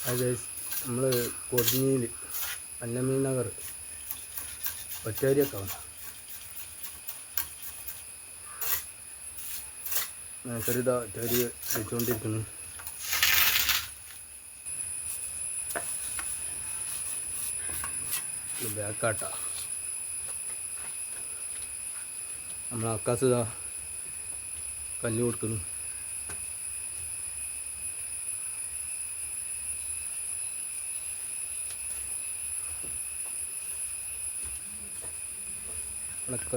അത് നമ്മൾ കൊടിഞ്ഞിയിൽ അന്നമീൻ നഗർ ഒറ്റേരിയൊക്കെ വന്നു ചെറുതാ ഒറ്റേരി വെച്ചുകൊണ്ടിരിക്കുന്നു. ബാക്കാട്ടാ നമ്മൾ അക്കാസ് കല്ല് കൊടുക്കുന്നു.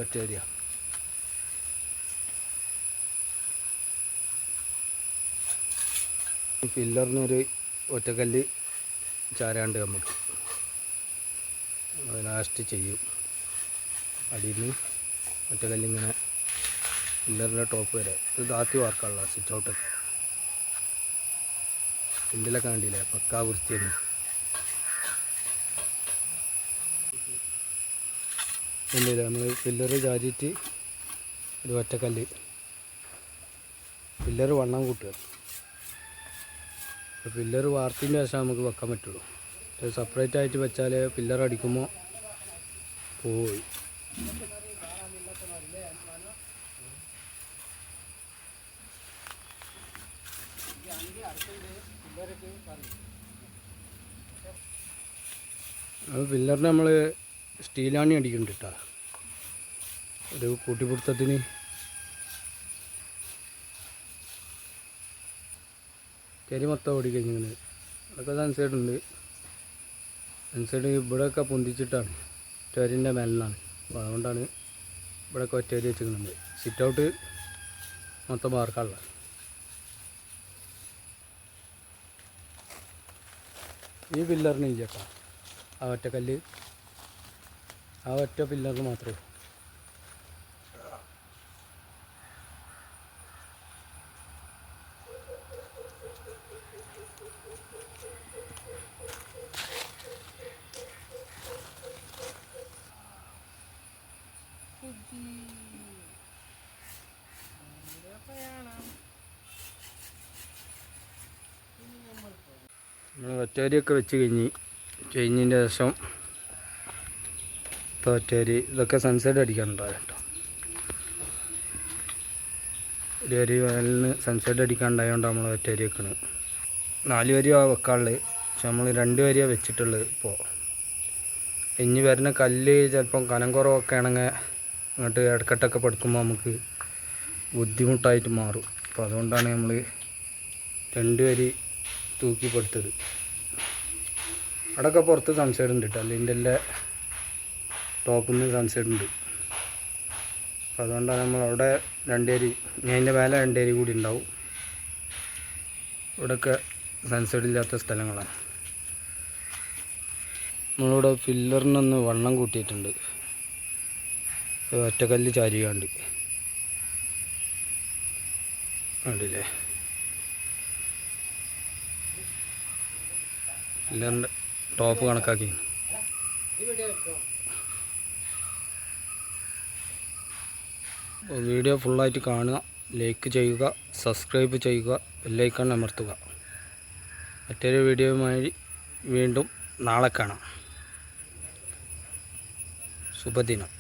ഒറ്റേരിയ പില്ലറിനൊരു ഒറ്റക്കല്ല് ചാരാണ്ട് നമുക്ക് ലാസ്റ്റ് ചെയ്യും. അടിയിൽ നിന്ന് ഒറ്റക്കല്ലിങ്ങനെ പില്ലറിൻ്റെ ടോപ്പ് വരെ ഇത് താത്തി വാർക്കാനുള്ള സ്വിച്ച് ഔട്ടൊക്കെ പില്ലിലൊക്കെ കണ്ടില്ലേ പക്കാ വൃത്തിയാണ്. ഒന്നുമില്ല, നമ്മൾ പില്ലറ് ചാരിയിട്ട് ഒരു ഒറ്റക്കല്ല് പില്ലറ് വണ്ണം കൂട്ടുക. പില്ലറ് വാർത്തിൻ്റെ ശേഷം നമുക്ക് വെക്കാൻ പറ്റുള്ളൂ. സെപ്പറേറ്റ് ആയിട്ട് വെച്ചാൽ പില്ലർ അടിക്കുമ്പോൾ പോയി. പില്ലറിന് നമ്മൾ സ്റ്റീലാണി അടിക്കുന്നുണ്ട് കേട്ടോ, ഒരു കൂട്ടിപ്പിടുത്തത്തിന്. കരി മൊത്തം ഓടിക്കഴിഞ്ഞിങ്ങനെ അതൊക്കെ സൺസൈഡുണ്ട്. സൺസൈഡ് ഇവിടെയൊക്കെ പൊന്തിച്ചിട്ടാണ്, ഒറ്റേരിൻ്റെ മേലിലാണ്. അപ്പോൾ അതുകൊണ്ടാണ് ഇവിടെയൊക്കെ ഒറ്റേരി വെച്ചിരിക്കുന്നത്. സിറ്റ് ഔട്ട് മൊത്തം വാർക്കാനുള്ള. ഈ പില്ലറിന് ഇല്ല കേട്ടോ, ആ ഒറ്റക്കല്ല് ആ ഒറ്റ പില്ലറിന് മാത്രമേ. നമ്മൾ ഒറ്റേരിയൊക്കെ വെച്ച് കഴിഞ്ഞതിൻ്റെ ശേഷം ഇപ്പോൾ ഒറ്റേരി ഇതൊക്കെ സൺസെറ്റ് അടിക്കാനുണ്ടാകും കേട്ടോ. ഒരു അരി വയലിന് സൺസെറ്റ് അടിക്കാനുണ്ടായതുകൊണ്ട് നമ്മൾ ഒറ്റേരി വെക്കുന്നത്. 4 വരിയാണ് വെക്കാനുള്ളത്, പക്ഷെ നമ്മൾ 2 വരിയാണ് വെച്ചിട്ടുള്ളത്. ഇപ്പോൾ ഇനി വരുന്ന കല്ല് ചിലപ്പം കനം കുറവൊക്കെ ആണെങ്കിൽ അങ്ങോട്ട് ഇടക്കെട്ടൊക്കെ പടുക്കുമ്പോൾ നമുക്ക് ബുദ്ധിമുട്ടായിട്ട് മാറും. അപ്പോൾ അതുകൊണ്ടാണ് നമ്മൾ 2 വരി തൂക്കി പടുത്തത്. അവിടെയൊക്കെ പുറത്ത് സൺസൈഡ് ഉണ്ട് കേട്ടോ, അതിൻ്റെ എല്ലാം ടോപ്പിൽ നിന്ന് സൺസൈഡ് ഉണ്ട്. അപ്പോൾ അതുകൊണ്ടാണ് നമ്മൾ അവിടെ 2 വരി, ഇനി അതിൻ്റെ മേലെ 2 വരി കൂടി ഉണ്ടാവും. ഇവിടെയൊക്കെ സൺസൈഡ് ഇല്ലാത്ത സ്ഥലങ്ങളാണ്. നമ്മളിവിടെ പില്ലറിനൊന്ന് വണ്ണം കൂട്ടിയിട്ടുണ്ട്, ഒറ്റക്കല്ല് ചാരികാണ്ട് കണ്ടില്ലേ. പില്ലറിൻ്റെ ടോപ്പ് കണക്കാക്കി. വീഡിയോ ഫുള്ളായിട്ട് കാണുക, ലൈക്ക് ചെയ്യുക, സബ്സ്ക്രൈബ് ചെയ്യുക, ബെല്ലൈക്കൺ അമർത്തുക. മറ്റൊരു വീഡിയോയുമായി വീണ്ടും നാളെ കാണാം. ശുഭദിനം.